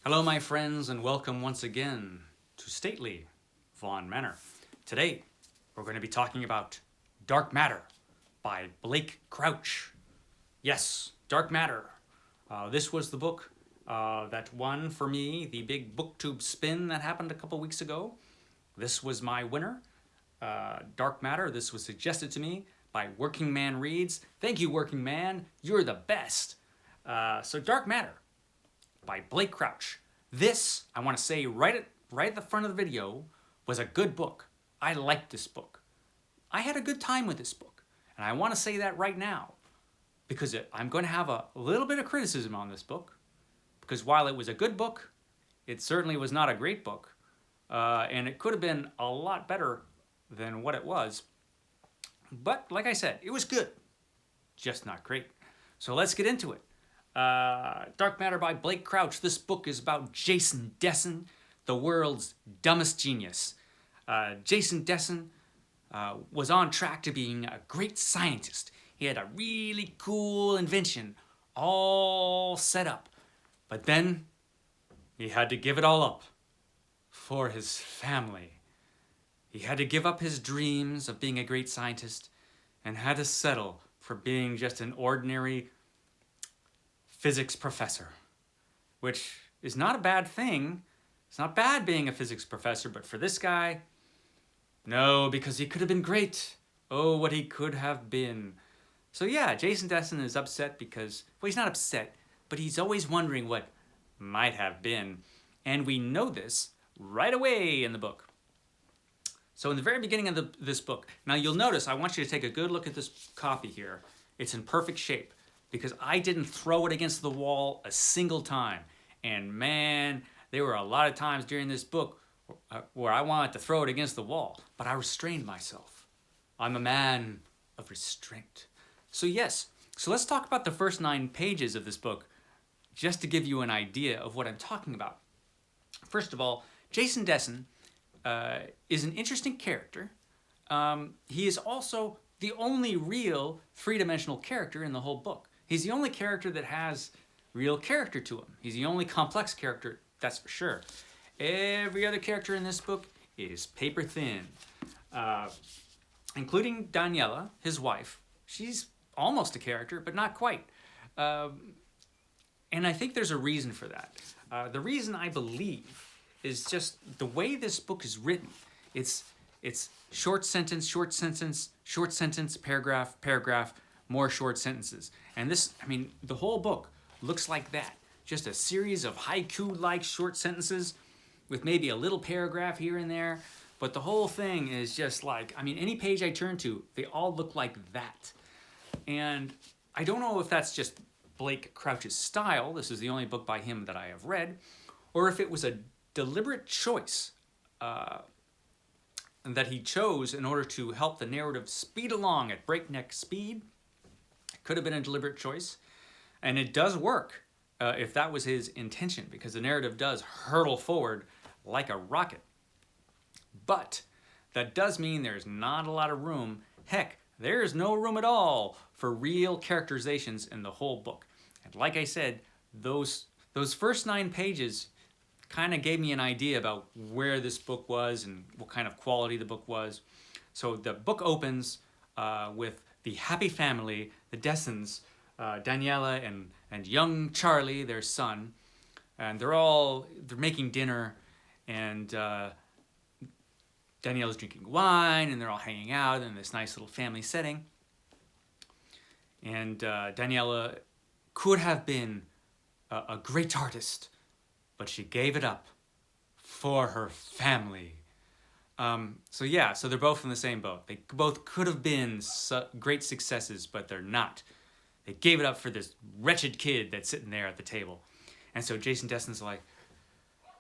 Hello, my friends, and welcome once again to stately Vaughan Manor. Today, we're going to be talking about Dark Matter by Blake Crouch. Yes, Dark Matter. This was the book that won for me the big booktube spin that happened a couple weeks ago. This was my winner. Dark Matter. This was suggested to me by Working Man Reads. Thank you, Working Man. You're the best. So Dark Matter by Blake Crouch. This, I want to say right at the front of the video, was a good book. I liked this book. I had a good time with this book. And I want to say that right now because I'm going to have a little bit of criticism on this book because while it was a good book, it certainly was not a great book. And it could have been a lot better than what it was. But like I said, it was good, just not great. So let's get into it. Dark Matter by Blake Crouch. This book is about Jason Desson, the world's dumbest genius. Jason Desson was on track to being a great scientist. He had a really cool invention all set up. But then he had to give it all up for his family. He had to give up his dreams of being a great scientist and had to settle for being just an ordinary physics professor, which is not a bad thing. It's not bad being a physics professor, but for this guy, no, because he could have been great. Oh, what he could have been. So yeah, Jason Desson is upset because, well, he's not upset, but he's always wondering what might have been. And we know this right away in the book. So in the very beginning of this book, now you'll notice, I want you to take a good look at this copy here. It's in perfect shape because I didn't throw it against the wall a single time. And man, there were a lot of times during this book where I wanted to throw it against the wall, but I restrained myself. I'm a man of restraint. So yes, so let's talk about the first 9 pages of this book, just to give you an idea of what I'm talking about. First of all, Jason Desson is an interesting character. He is also the only real 3-dimensional character in the whole book. He's the only character that has real character to him. He's the only complex character, that's for sure. Every other character in this book is paper thin, including Daniela, his wife. She's almost a character, but not quite. And I think there's a reason for that. The reason, I believe, is just the way this book is written. It's short sentence, short sentence, short sentence, paragraph, paragraph, more short sentences. And this, I mean, the whole book looks like that. Just a series of haiku-like short sentences with maybe a little paragraph here and there. But the whole thing is just like, I mean, any page I turn to, they all look like that. And I don't know if that's just Blake Crouch's style. This is the only book by him that I have read. Or if it was a deliberate choice that he chose in order to help the narrative speed along at breakneck speed. It could have been a deliberate choice. And it does work if that was his intention, because the narrative does hurtle forward like a rocket. But that does mean there's not a lot of room. Heck, there's no room at all for real characterizations in the whole book. And like I said, those first 9 pages kind of gave me an idea about where this book was and what kind of quality the book was. So the book opens with the happy family, the Dessons, Daniela and young Charlie, their son, and they're making dinner, and Daniela's drinking wine, and they're all hanging out in this nice little family setting. And Daniela could have been a great artist, but she gave it up for her family. So yeah, so they're both in the same boat. They both could have been great successes, but they're not. They gave it up for this wretched kid that's sitting there at the table. And so Jason Desson's like,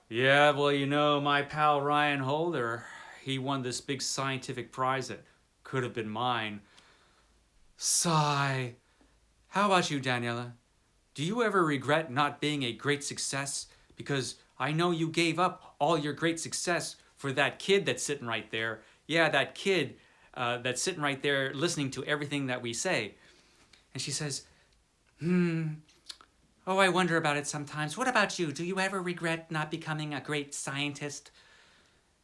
yeah, well, you know, my pal Ryan Holder, he won this big scientific prize that could have been mine. Sigh. How about you, Daniela? Do you ever regret not being a great success? Because I know you gave up all your great success for that kid that's sitting right there. Yeah, that kid that's sitting right there listening to everything that we say. And she says, Oh, I wonder about it sometimes. What about you? Do you ever regret not becoming a great scientist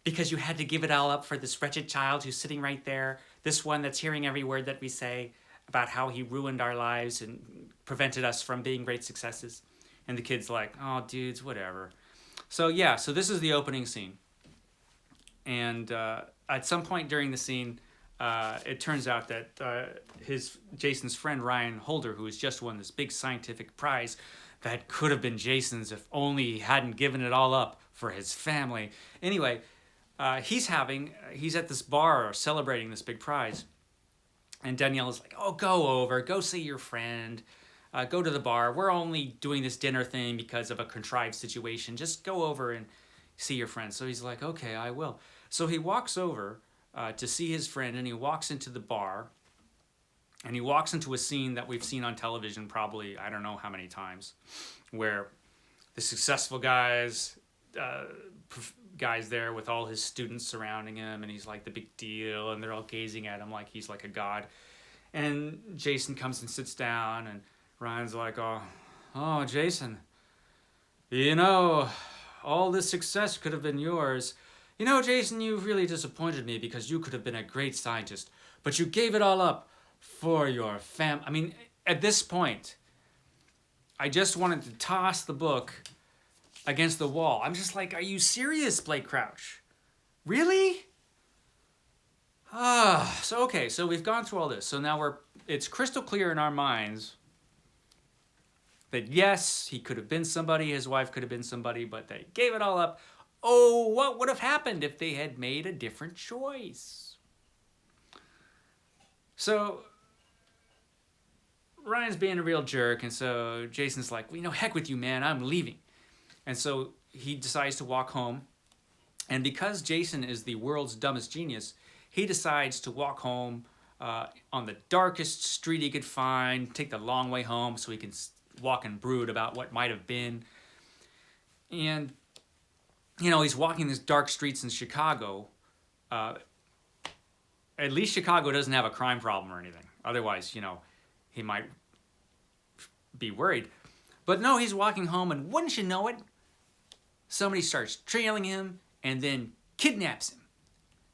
because you had to give it all up for this wretched child who's sitting right there, this one that's hearing every word that we say about how he ruined our lives and prevented us from being great successes? And the kid's like, oh, dudes, whatever. So, yeah, so this is the opening scene. And at some point during the scene, it turns out that Jason's friend Ryan Holder, who has just won this big scientific prize that could have been Jason's if only he hadn't given it all up for his family. Anyway, he's at this bar celebrating this big prize, and Danielle is like, "Oh, go see your friend, go to the bar. We're only doing this dinner thing because of a contrived situation. Just go over and see your friend." So he's like, "Okay, I will." So he walks over to see his friend, and he walks into the bar, and he walks into a scene that we've seen on television probably I don't know how many times, where the successful guys there with all his students surrounding him, and he's like the big deal, and they're all gazing at him like he's like a god. And Jason comes and sits down, and Ryan's like, oh, Jason, you know, all this success could have been yours. You know, Jason, you've really disappointed me because you could have been a great scientist, but you gave it all up for your fam. I mean, at this point, I just wanted to toss the book against the wall. I'm just like, are you serious, Blake Crouch? Really? So we've gone through all this. So now it's crystal clear in our minds that yes, he could have been somebody, his wife could have been somebody, but they gave it all up. Oh, what would have happened if they had made a different choice? So Ryan's being a real jerk, and so Jason's like, well, heck with you, man, I'm leaving. And so he decides to walk home. And because Jason is the world's dumbest genius, he decides to walk home on the darkest street he could find, take the long way home so he can walk and brood about what might have been. And, he's walking these dark streets in Chicago. At least Chicago doesn't have a crime problem or anything. Otherwise, he might be worried. But no, he's walking home, and wouldn't you know it, somebody starts trailing him and then kidnaps him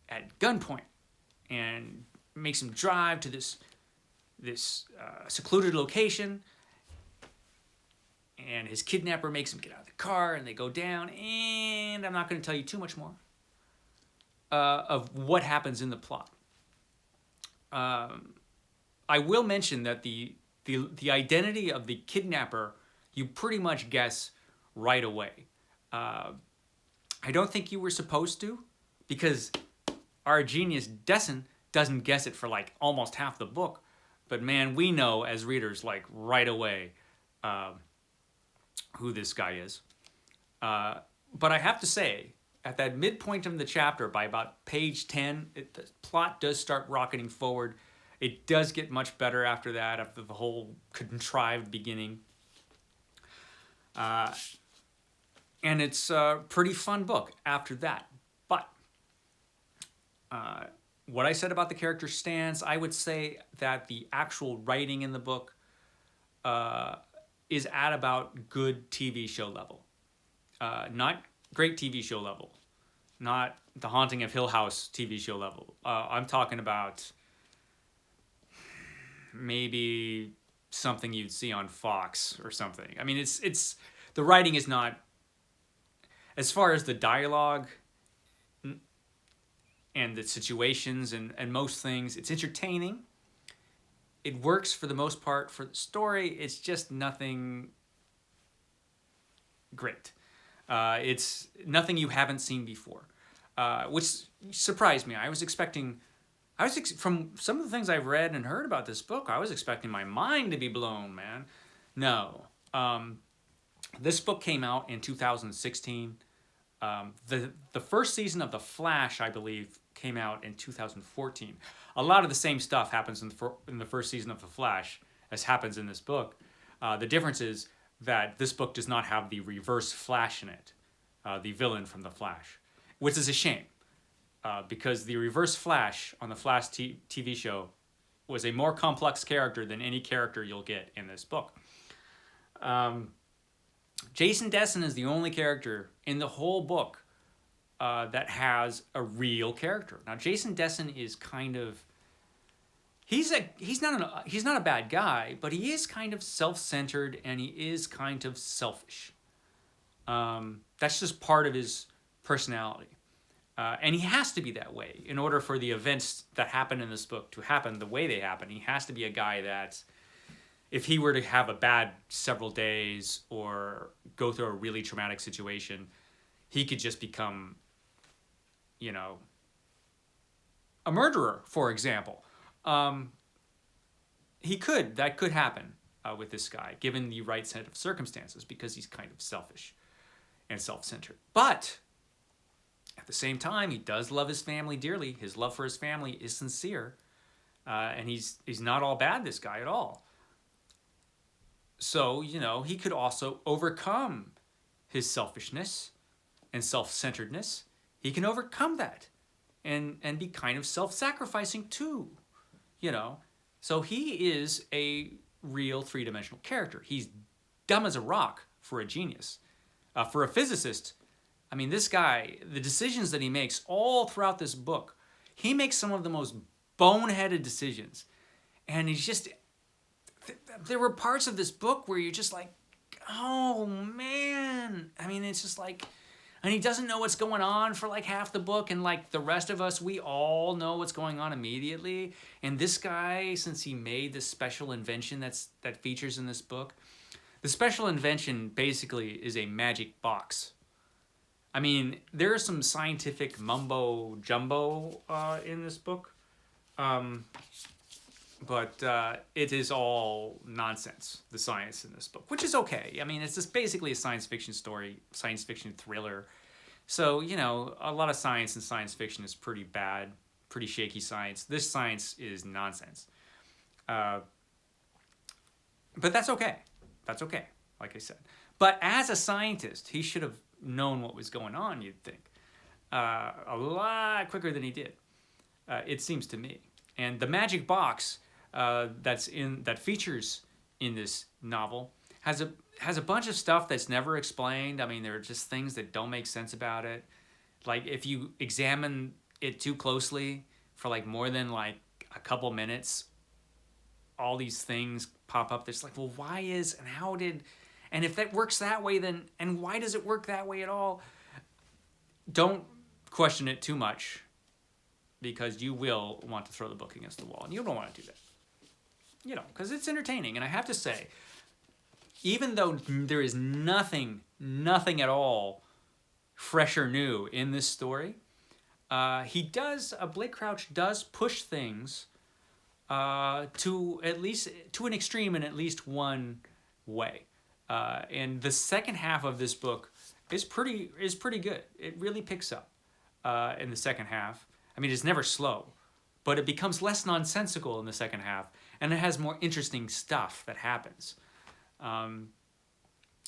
at gunpoint and makes him drive to this secluded location. And his kidnapper makes him get out of the car, and they go down. And I'm not going to tell you too much more of what happens in the plot. I will mention that the identity of the kidnapper you pretty much guess right away. I don't think you were supposed to, because our genius Dessen doesn't guess it for like almost half the book. But man, we know as readers like right away who this guy is. But I have to say, at that midpoint of the chapter, by about page 10, the plot does start rocketing forward. It does get much better after that, after the whole contrived beginning. And it's a pretty fun book after that. But what I said about the character stands. I would say that the actual writing in the book is at about good TV show level. Not great TV show level. Not The Haunting of Hill House TV show level. I'm talking about maybe something you'd see on Fox or something. I mean, it's the writing is not, as far as the dialogue and the situations and most things, it's entertaining. It works for the most part. For the story, it's just nothing great. It's nothing you haven't seen before, which surprised me. From some of the things I've read and heard about this book, I was expecting my mind to be blown, man. No. This book came out in 2016. The first season of The Flash, I believe, came out in 2014. A lot of the same stuff happens in the first season of The Flash as happens in this book. The difference is that this book does not have the Reverse Flash in it, the villain from The Flash, which is a shame, because the Reverse Flash on the Flash TV show was a more complex character than any character you'll get in this book. Jason Dessen is the only character in the whole book that has a real character. Now, Jason Dessen is kind of he's not a bad guy, but he is kind of self-centered and he is kind of selfish. That's just part of his personality. And he has to be that way in order for the events that happen in this book to happen the way they happen. He has to be a guy that, if he were to have a bad several days or go through a really traumatic situation, he could just become, you know, a murderer, for example. That could happen with this guy, given the right set of circumstances, because he's kind of selfish and self-centered. But at the same time, he does love his family dearly. His love for his family is sincere. And he's not all bad, this guy, at all. So, you know, he could also overcome his selfishness and self-centeredness. He can overcome that and be kind of self-sacrificing too, you know. So he is a real three-dimensional character. He's dumb as a rock for a genius. For a physicist, I mean, this guy, the decisions that he makes all throughout this book, he makes some of the most boneheaded decisions. And he's just, there were parts of this book where you're just like, oh man. I mean, it's just like, and he doesn't know what's going on for like half the book, and like the rest of us, we all know what's going on immediately. And this guy, since he made this special invention that features in this book, the special invention basically is a magic box. I mean, there is some scientific mumbo jumbo in this book, but it is all nonsense, the science in this book, which is okay. I mean, it's just basically a science fiction story, science fiction thriller. So, you know, a lot of science in science fiction is pretty bad, pretty shaky science. This science is nonsense. But that's okay. That's okay, like I said. But as a scientist, he should have known what was going on, you'd think. A lot quicker than he did, it seems to me. And the magic box that features in this novel has a bunch of stuff that's never explained. I mean, there are just things that don't make sense about it. Like, if you examine it too closely for like more than like a couple minutes, all these things pop up. There's like, well, why is, and how did, and if that works that way, then, and why does it work that way at all? Don't question it too much, because you will want to throw the book against the wall, and you don't want to do that. You know, because it's entertaining. And I have to say, even though there is nothing at all fresh or new in this story, Blake Crouch does push things to an extreme in at least one way. And the second half of this book is pretty good. It really picks up in the second half. I mean, it's never slow, but it becomes less nonsensical in the second half, and it has more interesting stuff that happens.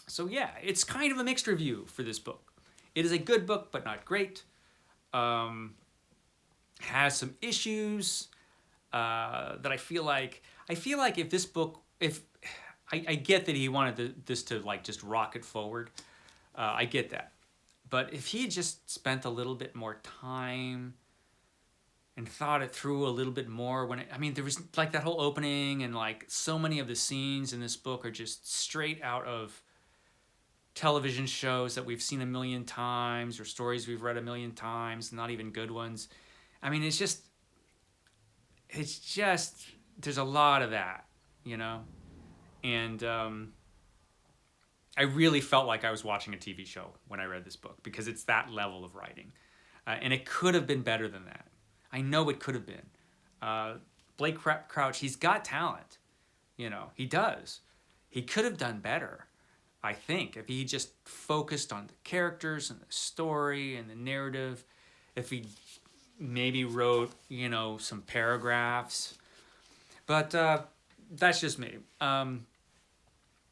So yeah, it's kind of a mixed review for this book. It is a good book, but not great. Has some issues that I feel like if this book, I get that he wanted this to like just rocket forward. I get that. But if he had just spent a little bit more time and thought it through a little bit more, there was like that whole opening, and like so many of the scenes in this book are just straight out of television shows that we've seen a million times, or stories we've read a million times, not even good ones. I mean, it's just, there's a lot of that, you know? And I really felt like I was watching a TV show when I read this book, because it's that level of writing. And it could have been better than that. I know it could have been. Blake Crouch, he's got talent. You know, he does. He could have done better, I think, if he just focused on the characters and the story and the narrative. If he maybe wrote, you know, some paragraphs. But that's just me.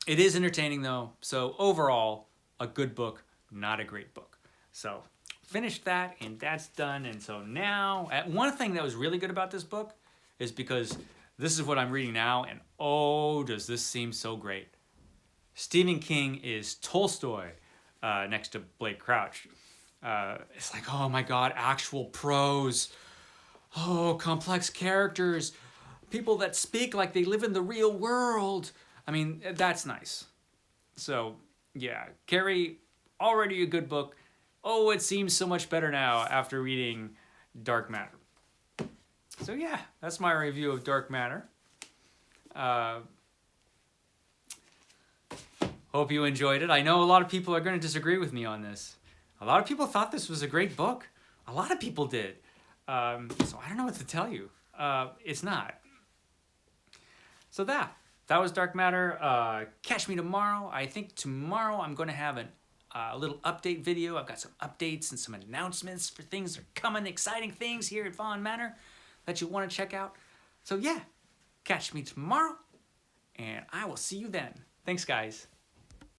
It is entertaining, though. So overall, a good book, not a great book. So finished that, and that's done. And so now, one thing that was really good about this book is because this is what I'm reading now, and oh, does this seem so great. Stephen King is Tolstoy next to Blake Crouch. It's like, oh my God, actual prose. Oh, complex characters. People that speak like they live in the real world. I mean, that's nice. So, yeah, Carrie, already a good book. Oh, it seems so much better now after reading Dark Matter. So, yeah, that's my review of Dark Matter. Hope you enjoyed it. I know a lot of people are going to disagree with me on this. A lot of people thought this was a great book. A lot of people did. So I don't know what to tell you. It's not. So that was Dark Matter. Catch me tomorrow. I think tomorrow I'm going to have a little update video. I've got some updates and some announcements for things that are coming, exciting things here at Vaughn Manor that you want to check out. So yeah, catch me tomorrow, and I will see you then. Thanks, guys.